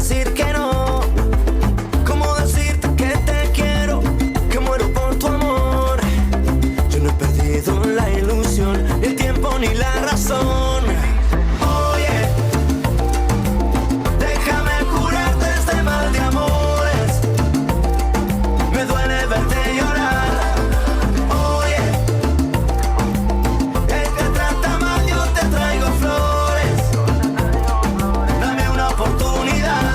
decir que no? ¿Cómo decirte que te quiero? Que muero por tu amor. Yo no he perdido la ilusión, ni el tiempo ni la razón. Oye, déjame curarte este mal de amores. Me duele verte llorar. Oye, él te trata mal, yo te traigo flores. Dame una oportunidad.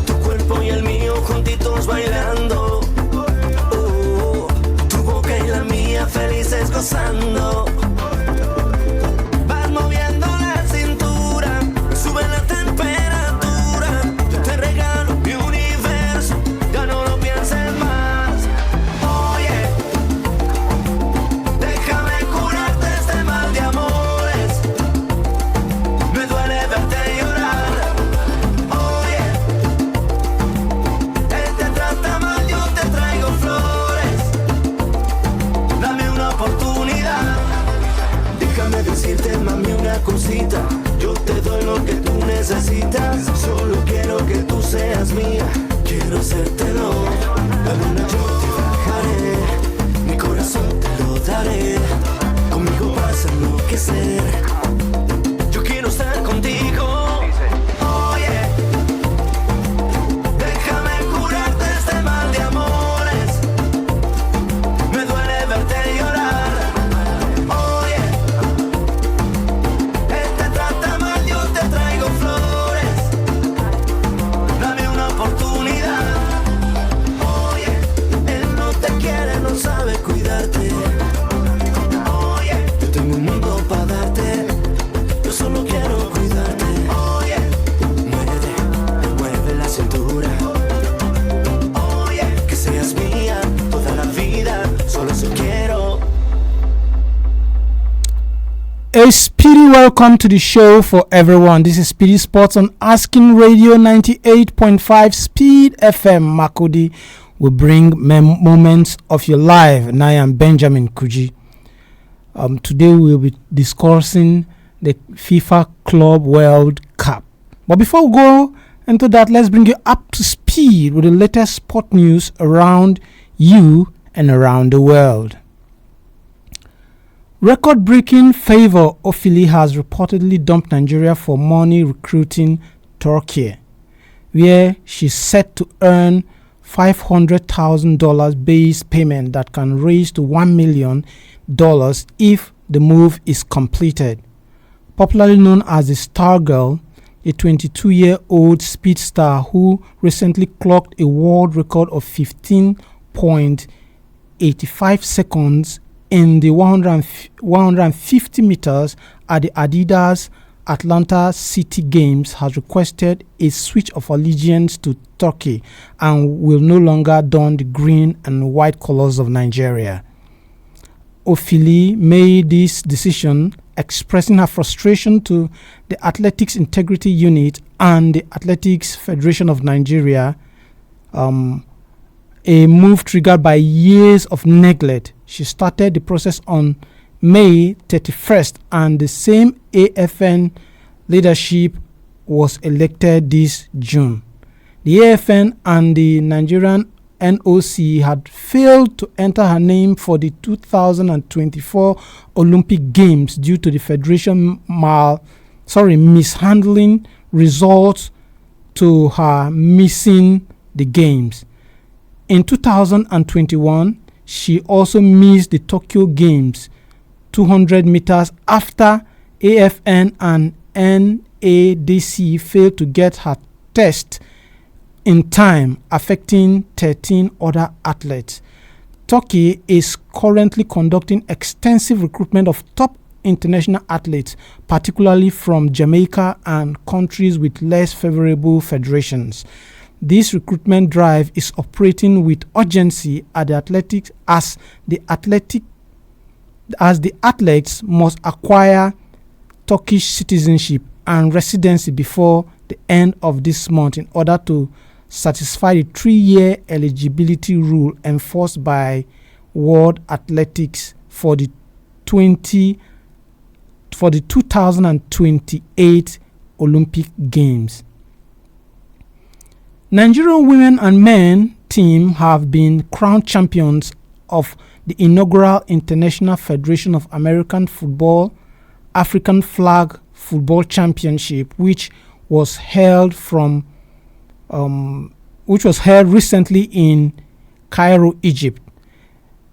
Tu cuerpo y el mío juntitos bailando. Tu boca y la mía felices gozando. Vas moviendo la cintura, sube la temperatura. Yo te regalo mi universo, ya no lo pienses más. Oye, déjame curarte este mal de amores. Me duele verte llorar. Oye, él te trata mal, yo te traigo flores. Dame una oportunidad. Déjame decirte, mami, una cosita. Yo te doy lo que tú necesitas. Solo quiero que tú seas mía. Quiero hacértelo. La luna yo te bajaré. Mi corazón te lo daré. Conmigo vas a enloquecer. Yo quiero estar contigo. Oye, déjame curarte este mal de amores. Me duele verte llorar. Oye, él te trata mal, yo te traigo flores. Dame una oportunidad. Oye, él no te quiere, no sabe cuidarte. Oye, yo tengo un mundo para darte. Yo solo quiero cuidarte. Oye, mueve la cintura. Oye, que seas mía toda la vida. Solo eso quiero. A speedy welcome to the show for everyone. This is SPEEDy Sports on Asking Radio 98.5 Speed FM. Makodi will bring moments of your life. And I am Benjamin Kuji. Today we will be discussing the FIFA Club World Cup. But before we go into that, let's bring you up to speed with the latest sport news around you and around the world. Record-breaking favor Ofili has reportedly dumped Nigeria for money recruiting Turkey, where she's set to earn $500,000 base payment that can raise to $1 million if the move is completed. Popularly known as the Star Girl, a 22-year-old speedster who recently clocked a world record of 15.85 seconds in the 150 meters at the Adidas Atlanta City Games, has requested a switch of allegiance to Turkey and will no longer don the green and white colors of Nigeria. Ofili made this decision expressing her frustration to the Athletics Integrity Unit and the Athletics Federation of Nigeria, a move triggered by years of neglect. She started the process on May 31st, and the same AFN leadership was elected this June. The AFN and the Nigerian NOC had failed to enter her name for the 2024 Olympic Games due to the federation mishandling results to her missing the games. In 2021, she also missed the Tokyo Games 200 meters after AFN and NADC failed to get her test in time, affecting 13 other athletes. Turkey is currently conducting extensive recruitment of top international athletes, particularly from Jamaica and countries with less favorable federations. This recruitment drive is operating with urgency at the athletics as the athletes must acquire Turkish citizenship and residency before the end of this month in order to satisfy the 3-year eligibility rule enforced by World Athletics for the 2028 Olympic Games. Nigerian women and men team have been crowned champions of the inaugural International Federation of American Football African Flag Football Championship, which was held recently in Cairo, Egypt.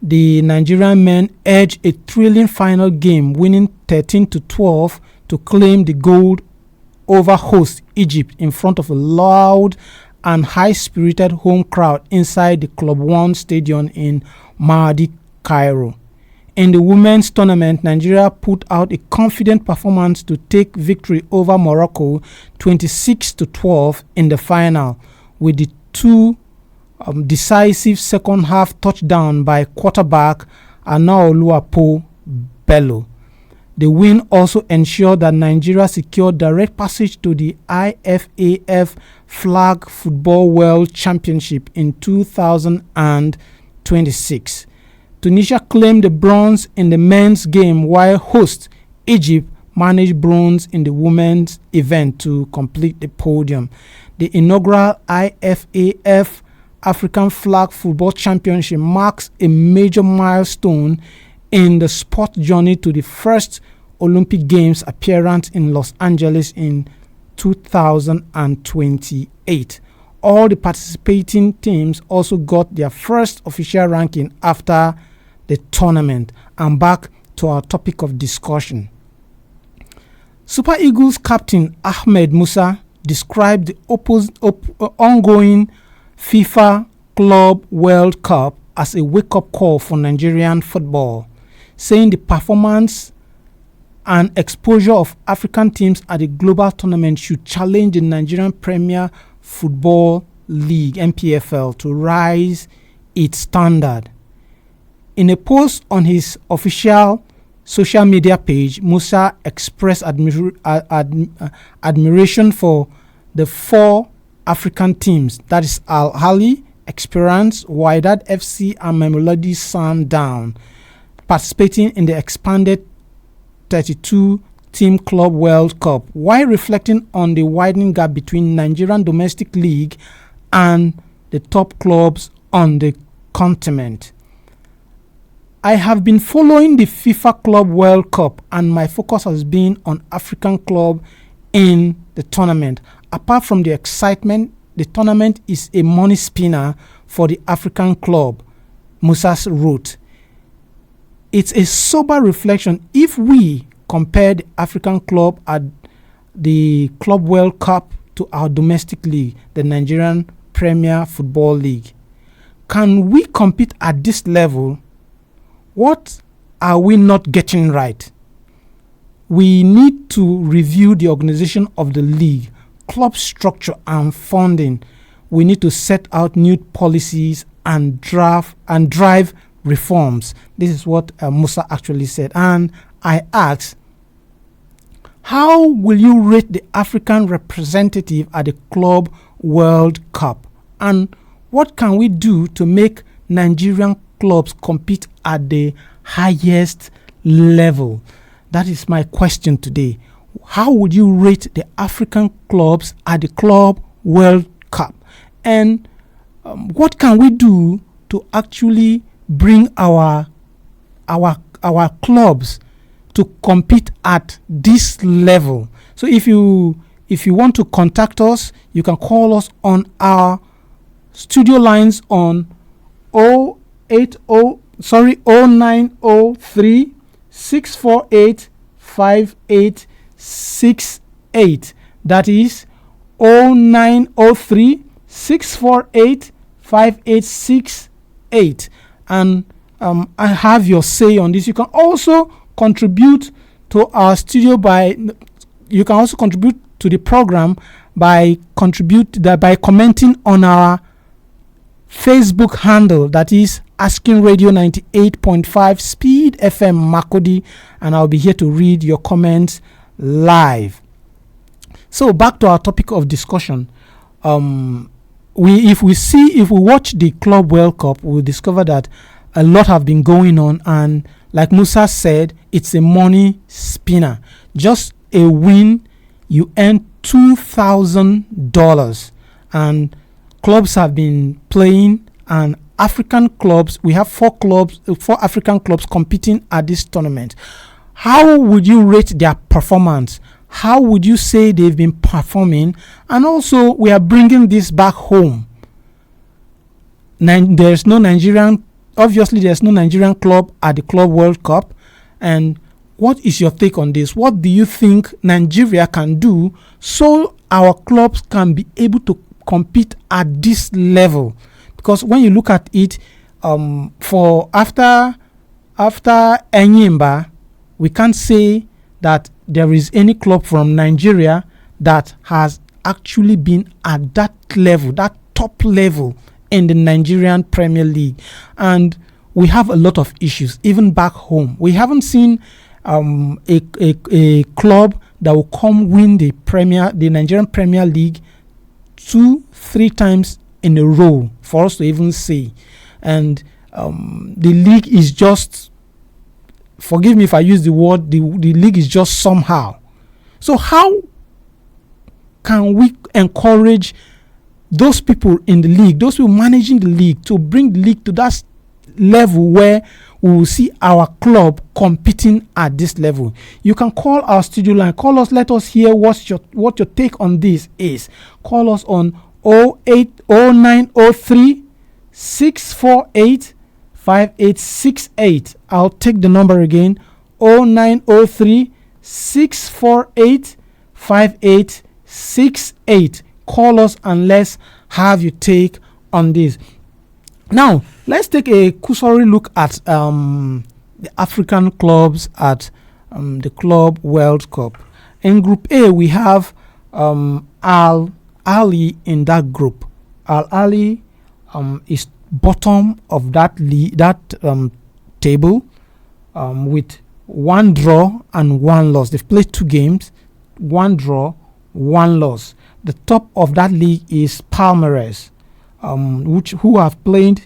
The Nigerian men edged a thrilling final game, winning 13-12 to claim the gold over host Egypt in front of a loud and high-spirited home crowd inside the Club One Stadium in Mahdi, Cairo. In the women's tournament, Nigeria put out a confident performance to take victory over Morocco 26-12 in the final, with the two decisive second-half touchdown by quarterback Anaoluwapo Bello. The win also ensured that Nigeria secured direct passage to the IFAF Flag Football World Championship in 2026. Tunisia claimed the bronze in the men's game, while host Egypt managed bronze in the women's event to complete the podium. The inaugural IFAF African Flag Football Championship marks a major milestone in the sport journey to the first Olympic Games appearance in Los Angeles in 2028. All the participating teams also got their first official ranking after the tournament. And back to our topic of discussion. Super Eagles captain Ahmed Musa described the ongoing FIFA Club World Cup as a wake-up call for Nigerian football, saying the performance and exposure of African teams at the global tournament should challenge the Nigerian Premier Football League (NPFL) to rise its standard. In a post on his official social media page, Musa expressed admiration for the four African teams, that is Al Ahly, Experience, Wydad FC and Mamelodi Sundown, participating in the expanded 32-team Club World Cup, while reflecting on the widening gap between Nigerian domestic league and the top clubs on the continent. I have been following the FIFA Club World Cup, and my focus has been on African club in the tournament. Apart from the excitement, the tournament is a money spinner for the African club, Musa wrote. It's a sober reflection if we compare the African club at the Club World Cup to our domestic league, the Nigerian Premier Football League. Can we compete at this level? What are we not getting right? We need to review the organization of the league, club structure and funding. We need to set out new policies and drive reforms. This is what Musa actually said. And I asked, how will you rate the African representative at the Club World Cup? And what can we do to make Nigerian clubs compete at the highest level? That is my question today. How would you rate the African clubs at the Club World Cup? And what can we do to actually bring our clubs to compete at this level? So if you want to contact us, you can call us on our studio lines on 0903 648 5868. That is 0903 648 5868. And I have your say on this. You can also contribute to our studio you can also contribute to the program by commenting on our Facebook handle, that is Asking Radio 98.5 Speed FM Makodi, and I'll be here to read your comments live. So back to our topic of discussion. If we watch the Club World Cup, we'll discover that a lot have been going on, and like Musa said, it's a money spinner. Just a win, you earn $2,000, and clubs have been playing, and African clubs, we have four African clubs competing at this tournament. How would you rate their performance? How would you say they've been performing? And also, we are bringing this back home. There's no Nigerian club at the Club World Cup. And what is your take on this? What do you think Nigeria can do so our clubs can be able to compete at this level? Because when you look at it, for after Enyimba, we can't say that there is any club from Nigeria that has actually been at that level, that top level in the Nigerian Premier League. And we have a lot of issues, even back home. We haven't seen a club that will come win the Nigerian Premier League 2-3 times in a row for us to even say. And the league is just, forgive me if I use the word, the league is just somehow. So how can we encourage those people in the league, those people managing the league, to bring the league to that level where we will see our club competing at this level? You can call our studio line. Call us. Let us hear what your take on this is. Call us on 0903 648 5868. I'll take the number again. 0903 648 5868. Call us and let's have your take on this. Now, let's take a cursory look at the African clubs at the Club World Cup. In Group A, we have Al Ahly in that group. Al Ahly is bottom of that table with 1 draw and 1 loss. They've played 2 games, 1 draw, 1 loss. The top of that league is Palmeiras, who have played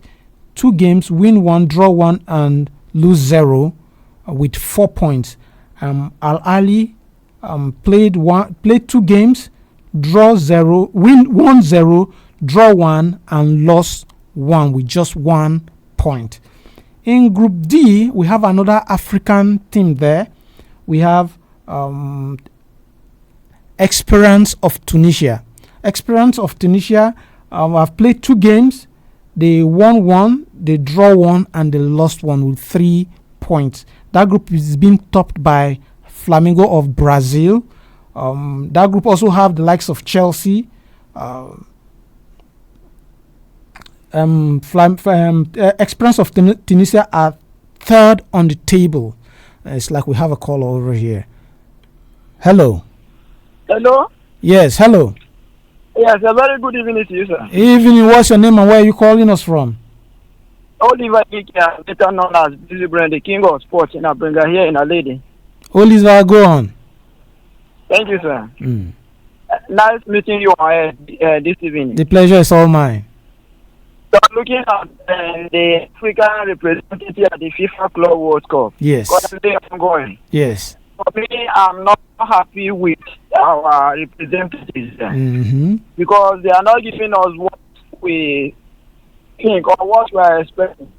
2 games, win 1, draw 1, and lose 0, with 4 points. Al Ahly played 2 games, draw 0, win 1-0, draw 1, and lost 1 with just 1 point. In Group D, we have another African team there. We have Experience of Tunisia. Experience of Tunisia have played 2 games. They won 1, they draw 1, and they lost 1 with 3 points. That group is being topped by Flamengo of Brazil. That group also have the likes of Chelsea. Experience of Tunisia are 3rd on the table. It's like we have a call over here. Hello. Hello? Yes, hello. Yes, a very good evening to you, sir. Evening, what's your name and where are you calling us from? Oliver Ikia, better known as Busy Brand, the king of sports in Abringa here in a lady. Oliver, go on. Thank you, sir. Nice meeting you this evening. The pleasure is all mine. So looking at the African representative at the FIFA Club World Cup. Yes. Currently ongoing. Yes. For me, I'm not happy with our representatives because they are not giving us what we think or what we are expecting.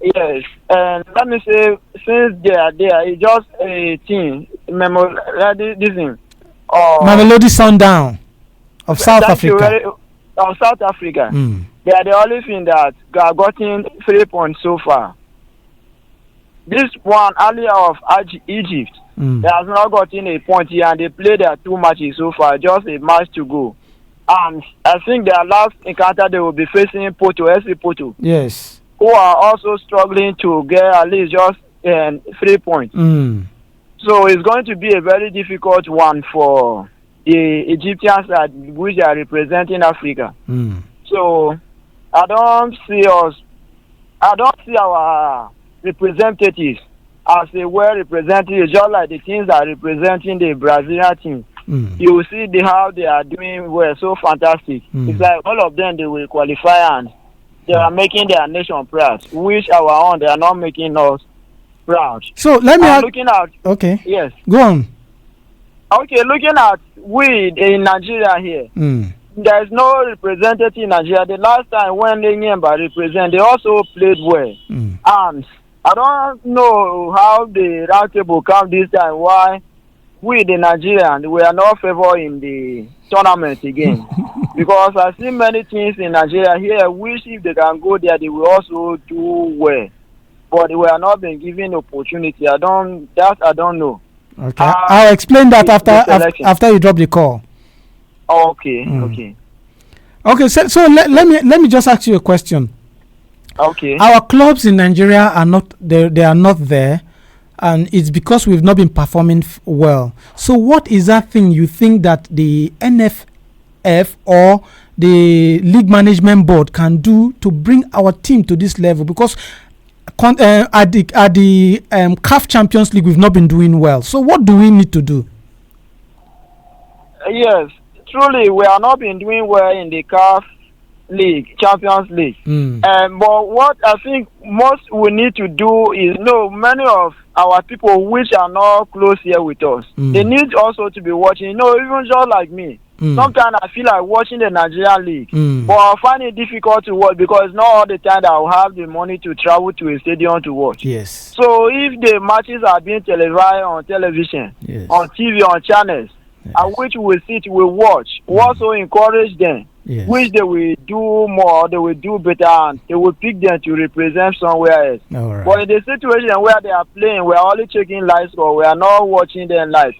Yes, and let me say, since they are there, it's just a team. Mamelodi Sundown of South Africa. Of South Africa. They are the only thing that have gotten 3 points so far. This one, earlier of Egypt, they have not gotten a point here, and they played their 2 matches so far, just a match to go. And I think their last encounter, they will be facing Porto, SC Porto. Yes. Who are also struggling to get at least just 3 points. So it's going to be a very difficult one for the Egyptians which are representing Africa. So I don't see our representatives as a well represented, just like the teams that are representing the Brazilian team. You will see how they are doing well, so fantastic. It's like all of them, they will qualify and they are making their nation proud, which our own, they are not making us proud. So let me looking at, okay. Yes. Go on. Okay, looking at we in Nigeria here, there's no representative in Nigeria. The last time when Enyimba represent, they also played well. And I don't know how the round table come this time. Why we, the Nigerians, we are not favored in the tournament again. Because I see many things in Nigeria here, which if they can go there, they will also do well. But we are not being given opportunity. I don't know. Okay, I'll explain that after you drop the call. Okay. So let me just ask you a question. Okay. Our clubs in Nigeria are not there. They are not there, and it's because we've not been performing well. So what is that thing you think that the NFF or the league management board can do to bring our team to this level? Because at the CAF Champions League, we've not been doing well. So what do we need to do? Yes, truly, we are not been doing well in the CAF League, Champions League. But what I think most we need to do is many of our people which are not close here with us, they need also to be watching. Even just like me. Sometimes I feel like watching the Nigerian League, but I find it difficult to watch because not all the time that I will have the money to travel to a stadium to watch. Yes. So if the matches are being televised on television, on TV, on channels, and which we sit, we watch, we also encourage them, which they will do more, they will do better, and they will pick them to represent somewhere else. Right. But in the situation where they are playing, we are only checking live score, we are not watching them live.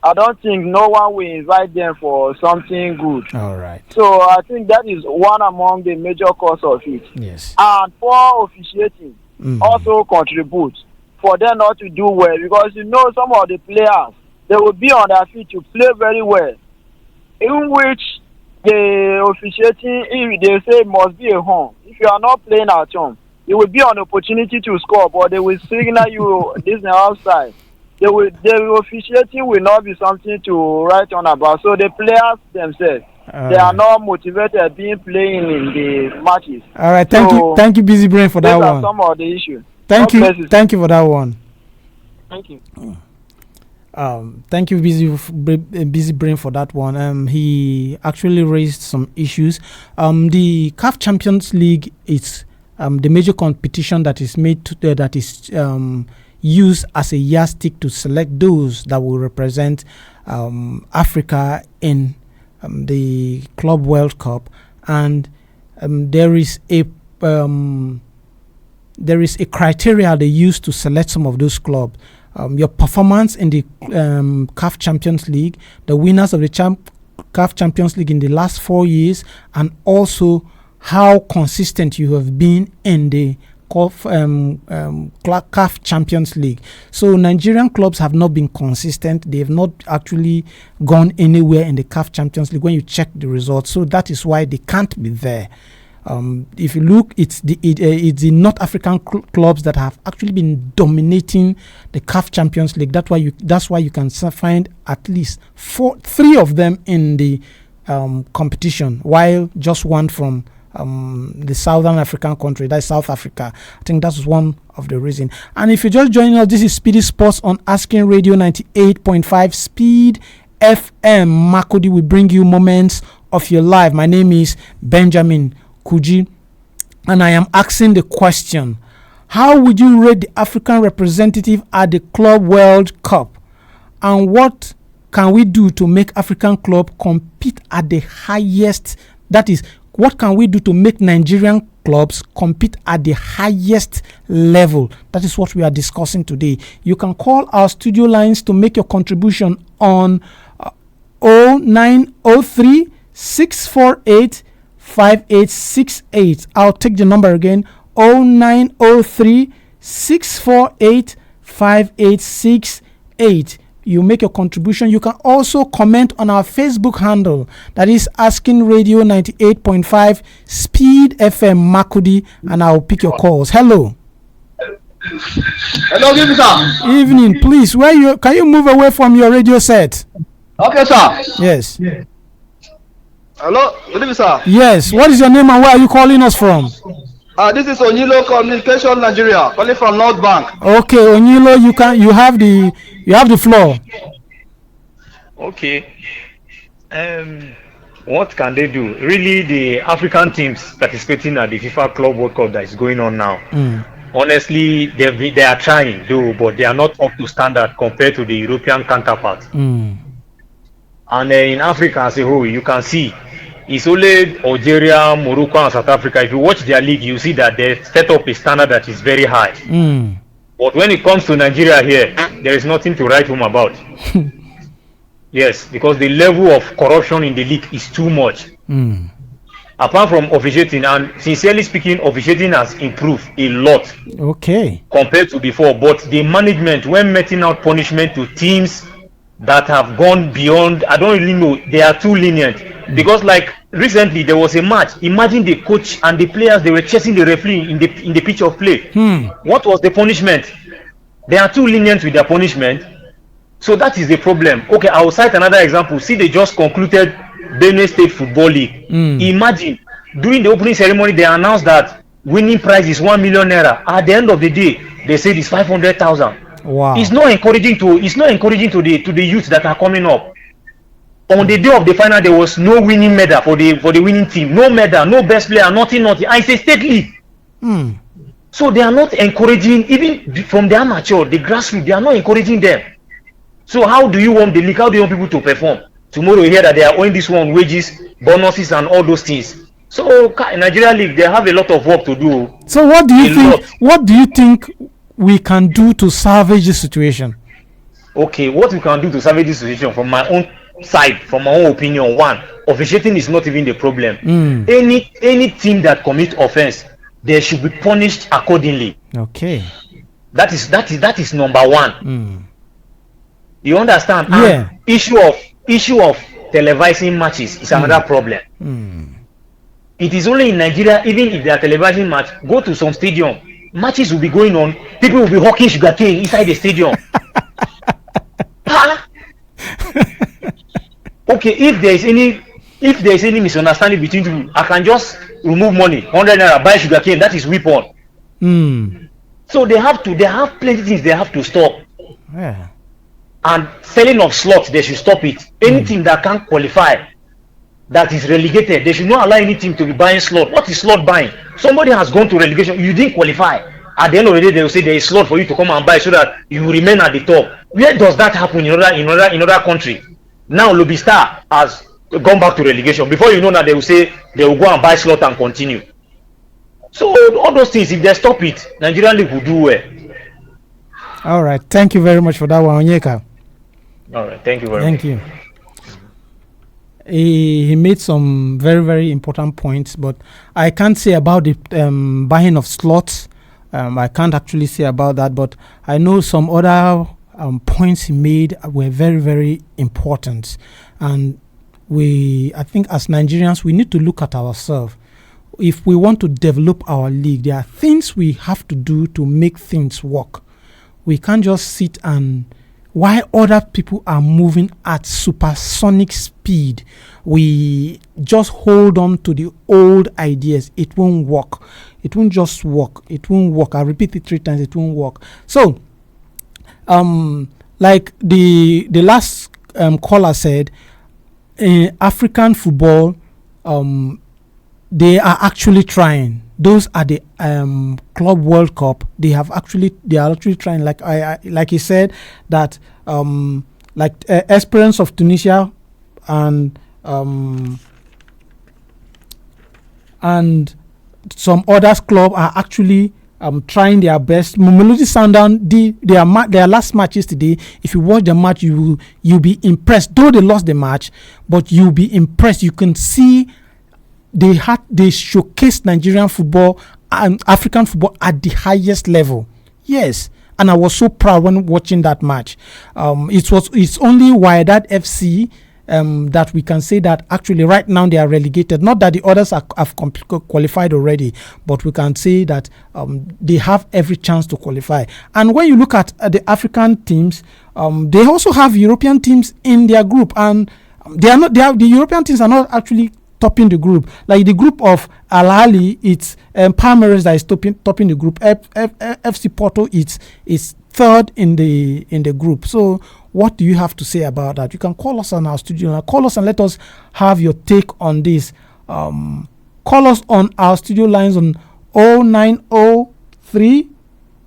I don't think no one will invite them for something good. All right. So I think that is one among the major cause of it. Yes. And poor officiating also contributes for them not to do well, because some of the players, they will be on their feet to play very well, in which the officiating, if they say it must be a home. If you are not playing at home, it will be an opportunity to score, but they will signal you this is outside. The officiating will not be something to write on about. So the players themselves, they are not motivated being playing in the matches. All right, thank you, Busy Brain, for that one. These are some of the issues. Thank you for that one. Thank you. Thank you, Busy Brain, for that one. He actually raised some issues. The CAF Champions League is the major competition that is made that is used as a yardstick to select those that will represent Africa in the Club World Cup, and there is a criteria they use to select some of those clubs. Your performance in the CAF Champions League, the winners of the CAF Champions League in the last 4 years, and also how consistent you have been in the CAF Champions League. So Nigerian clubs have not been consistent. They have not actually gone anywhere in the CAF Champions League when you check the results. So that is why they can't be there. If you look, it's the North African clubs that have actually been dominating the CAF Champions League. That's why you can find at least 3 of them in the competition, while just one from the Southern African country, that's South Africa. I think that's one of the reasons. And if you're just joining us, this is SPEEDy Sports on Asking Radio 98.5 Speed FM. Makudi will bring you moments of your life. My name is Benjamin Kuji, and I am asking the question: how would you rate the African representative at the Club World Cup, and what can we do to make African club compete at the highest? That is, what can we do to make Nigerian clubs compete at the highest level? That is what we are discussing today. You can call our studio lines to make your contribution on 0903 648 5868. I'll take the number again: 0903 648 5868. You make your contribution. You can also comment on our Facebook handle, that is Asking Radio 98.5 Speed FM Makudi, and I'll pick your calls. Hello. Hello, good sir. Evening, please. Can you move away from your radio set? Okay, sir. Yes. Hello, good evening, sir. Yes. What is your name and where are you calling us from? This is Onyilo Communication Nigeria, calling from North Bank. Okay, Onyilo, you have the floor. Okay. What can they do? Really, the African teams participating at the FIFA Club World Cup that is going on now, honestly, they are trying, though, but they are not up to standard compared to the European counterparts. And in Africa as a whole, you can see it's only Algeria, Morocco, and South Africa. If you watch their league, you see that they set up a standard that is very high. But when it comes to Nigeria here, there is nothing to write home about. Yes, because the level of corruption in the league is too much. Apart from officiating, and sincerely speaking, officiating has improved a lot. Okay. Compared to before, but the management, when meting out punishment to teams that have gone beyond, I don't really know, they are too lenient. Because like recently there was a match. Imagine the coach and the players, they were chasing the referee in the pitch of play. What was the punishment? They are too lenient with their punishment. So that is the problem. Okay, I will cite another example. See, they just concluded Benue State Football League. Imagine, during the opening ceremony, they announced that winning prize is 1 million naira. At the end of the day, they said it's 500,000. Wow. It's not encouraging to the youth that are coming up. On the day of the final, there was no winning medal for the winning team. No medal, no best player, nothing. And it's a state league. So they are not encouraging, even from the amateur, the grassroots, they are not encouraging them. So how do you want the league? How do you want people to perform? Tomorrow you hear that they are owing this one wages, bonuses, and all those things. So in Nigeria League, they have a lot of work to do. So what do you think? What do you think we can do to salvage this situation? Okay, what we can do to salvage this situation, from my own side, from my own opinion, one, officiating is not even the problem. Any team that commits offense, they should be punished accordingly. Okay. That is number one. You understand? Yeah. And issue of televising matches is another problem. It is only in Nigeria, even if they are televising match, go to some stadium, matches will be going on, people will be hawking sugarcane inside the stadium. Okay, if there is any misunderstanding between you, I can just remove money, 100 naira, buy sugarcane, that is weapon. So they have plenty things they have to stop. Yeah. And selling of slots, they should stop it. Any team that can't qualify, that is relegated, they should not allow any team to be buying slot. What is slot buying? Somebody has gone to relegation, you didn't qualify. At the end of the day, they will say there is slot for you to come and buy so that you remain at the top. Where does that happen in other country? Now Lobby-Star has gone back to relegation. Before you know that, they will say they will go and buy slot and continue. So all those things, if they stop it, Nigerian League will do well. All right. Thank you very much for that one, Onyeka. All right, thank you very much. Thank you. He made some very, very important points, but I can't say about the buying of slots. I can't actually say about that, but I know some other points he made were very, very important. And I think as Nigerians, we need to look at ourselves. If we want to develop our league, there are things we have to do to make things work. We can't just sit and while other people are moving at supersonic speed, we just hold on to the old ideas. It won't work. It won't just work. It won't work. I repeat it 3 times. It won't work. So, like the last caller said, in African football, they are actually trying. Those are the Club World Cup. They are actually trying. Like he said that Esperance of Tunisia and some others club are actually trying their best. Mamelodi Sundowns, their last matches today. If you watch the match, you'll be impressed. Though they lost the match, but you'll be impressed. You can see they showcased Nigerian football and African football at the highest level. Yes, and I was so proud when watching that match. It's only Wydad FC that we can say that actually right now they are relegated. Not that the others have qualified already, but we can say that they have every chance to qualify. And when you look at the African teams, they also have European teams in their group, and the European teams are not actually topping the group. Like the group of Al Ahly, it's Palmeiras that is topping the group. FC Porto is third in the group. So What do you have to say about that? You can call us on our studio line. Call us and let us have your take on this. Call us on our studio lines on 0903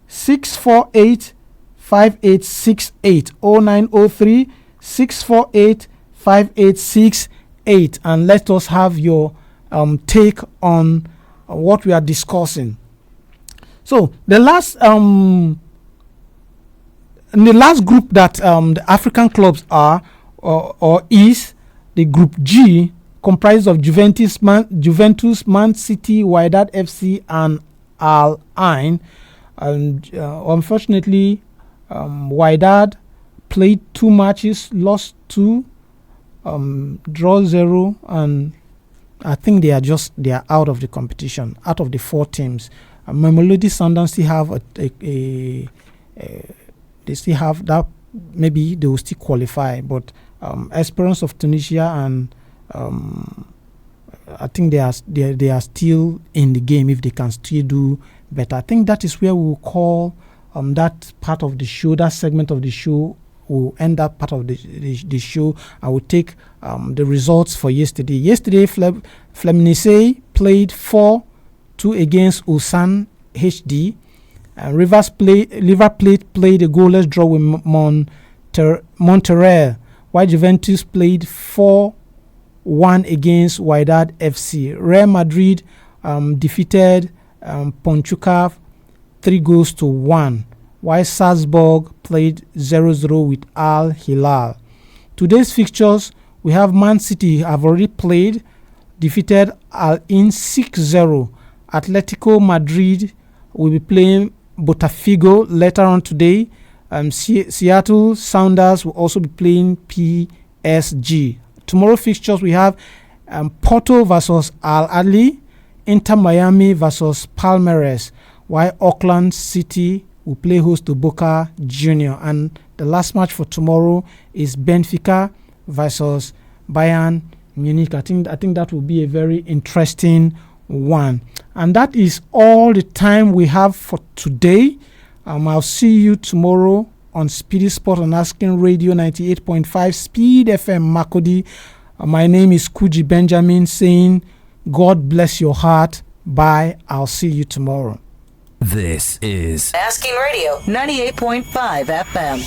648 5868 0903 648 5868 and let us have your take on what we are discussing. So the last in the last group that the African clubs are or is the Group G, comprised of Juventus, Man City, Wydad FC, and Al Ain. And unfortunately, Wydad played 2 matches, lost 2, draw 0, and I think they are out of the competition, out of the 4 teams. Mamelodi Sundowns still have they still have that. Maybe they will still qualify, but Esperance of Tunisia and I think they are still in the game if they can still do better. I think that is where we will call that part of the show, that segment of the show. We'll end that part of the show. I will take the results for yesterday. Yesterday, Fluminense played 4-2 against Ulsan HD. River Plate played a goalless draw with Monterrey, while Juventus played 4-1 against Wydad FC. Real Madrid defeated Pachuca 3-1, while Salzburg played 0-0 with Al Hilal. Today's fixtures, we have Man City have already played, defeated Al Ain 6-0. Atletico Madrid will be playing Botafogo later on today. Seattle Sounders will also be playing PSG. Tomorrow fixtures, we have Porto versus Al Ahly, Inter Miami versus Palmeiras, while Auckland City will play host to Boca Junior. And the last match for tomorrow is Benfica versus Bayern Munich. I think that will be a very interesting one. And that is all the time we have for today. I'll see you tomorrow on Speedy Sport on Asking Radio 98.5 Speed FM Makodi. My name is Kuji Benjamin, saying God bless your heart. Bye. I'll see you tomorrow. This is Asking Radio 98.5 FM.